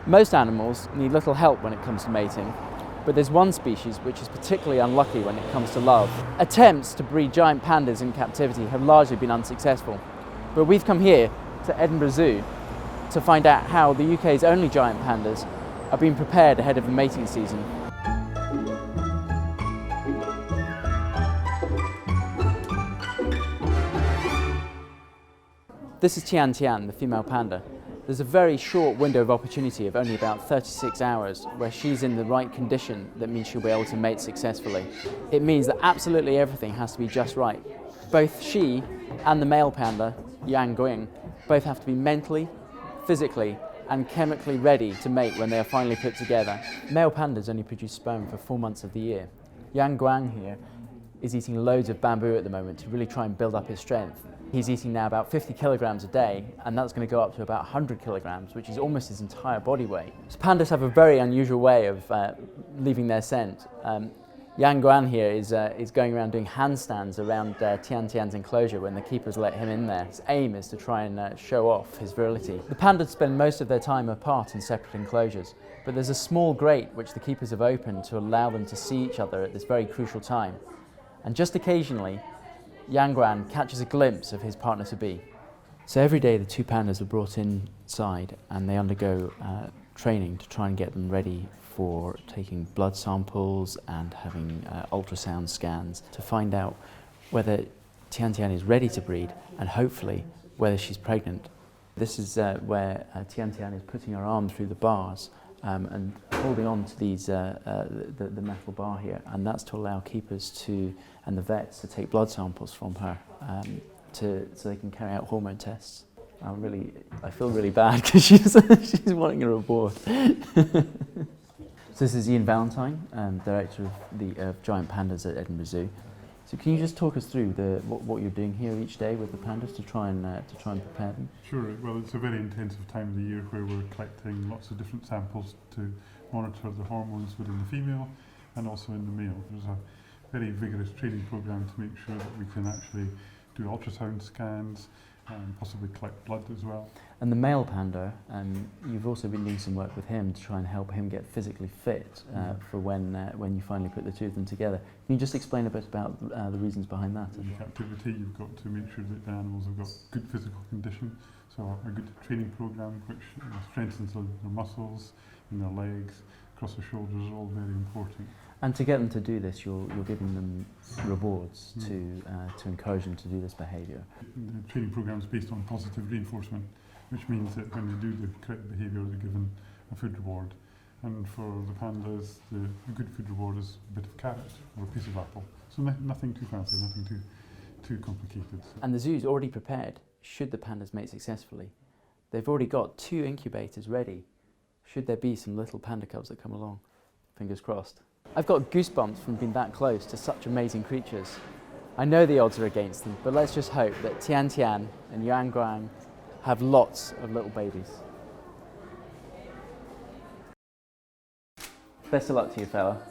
Most animals need little help when it comes to mating, but there's one species which is particularly unlucky when it comes to love. Attempts to breed giant pandas in captivity have largely been unsuccessful, but we've come here to Edinburgh Zoo to find out how the UK's only giant pandas are being prepared ahead of the mating season. This is Tian Tian, the female panda. There's a very short window of opportunity of only about 36 hours where she's in the right condition that means she'll be able to mate successfully. It means that absolutely everything has to be just right. Both she and the male panda, Yang Guang, both have to be mentally, physically and chemically ready to mate when they are finally put together. Male pandas only produce sperm for 4 months of the year. Yang Guang here is eating loads of bamboo at the moment to really try and build up his strength. He's eating now about 50 kilograms a day, and that's going to go up to about 100 kilograms, which is almost his entire body weight. So pandas have a very unusual way of leaving their scent. Yang Guan here is going around doing handstands around Tian Tian's enclosure when the keepers let him in there. His aim is to try and show off his virility. The pandas spend most of their time apart in separate enclosures, but there's a small grate which the keepers have opened to allow them to see each other at this very crucial time. And just occasionally, Yang Guan catches a glimpse of his partner-to-be. So every day the two pandas are brought inside and they undergo training to try and get them ready for taking blood samples and having ultrasound scans to find out whether Tian Tian is ready to breed and hopefully whether she's pregnant. This is where Tian Tian is putting her arm through the bars and holding on to these the metal bar here, and that's to allow keepers and the vets to take blood samples from her so they can carry out hormone tests. I feel really bad because she's wanting a reward. So this is Ian Valentine, director of the giant pandas at Edinburgh Zoo. So can you just talk us through what you're doing here each day with the pandas to try and prepare them? Sure. Well, it's a very intensive time of the year where we're collecting lots of different samples to monitor the hormones within the female and also in the male. There's a very vigorous training program to make sure that we can actually do ultrasound scans and possibly collect blood as well. And the male panda, you've also been doing some work with him to try and help him get physically fit for when you finally put the two of them together. Can you just explain a bit about the reasons behind that? In captivity, you've got to make sure that the animals have got good physical condition, so a good training program which strengthens their muscles in their legs, across the shoulders are all very important. And to get them to do this, you're giving them rewards to encourage them to do this behaviour. The training program is based on positive reinforcement, which means that when they do the correct behaviour, they're given a food reward. And for the pandas, the good food reward is a bit of carrot or a piece of apple. So nothing too fancy, nothing too complicated. And the zoo's already prepared, should the pandas mate successfully. They've already got 2 incubators ready, should there be some little panda cubs that come along. Fingers crossed. I've got goosebumps from being that close to such amazing creatures. I know the odds are against them, but let's just hope that Tian Tian and Yang Guang have lots of little babies. Best of luck to you, fella.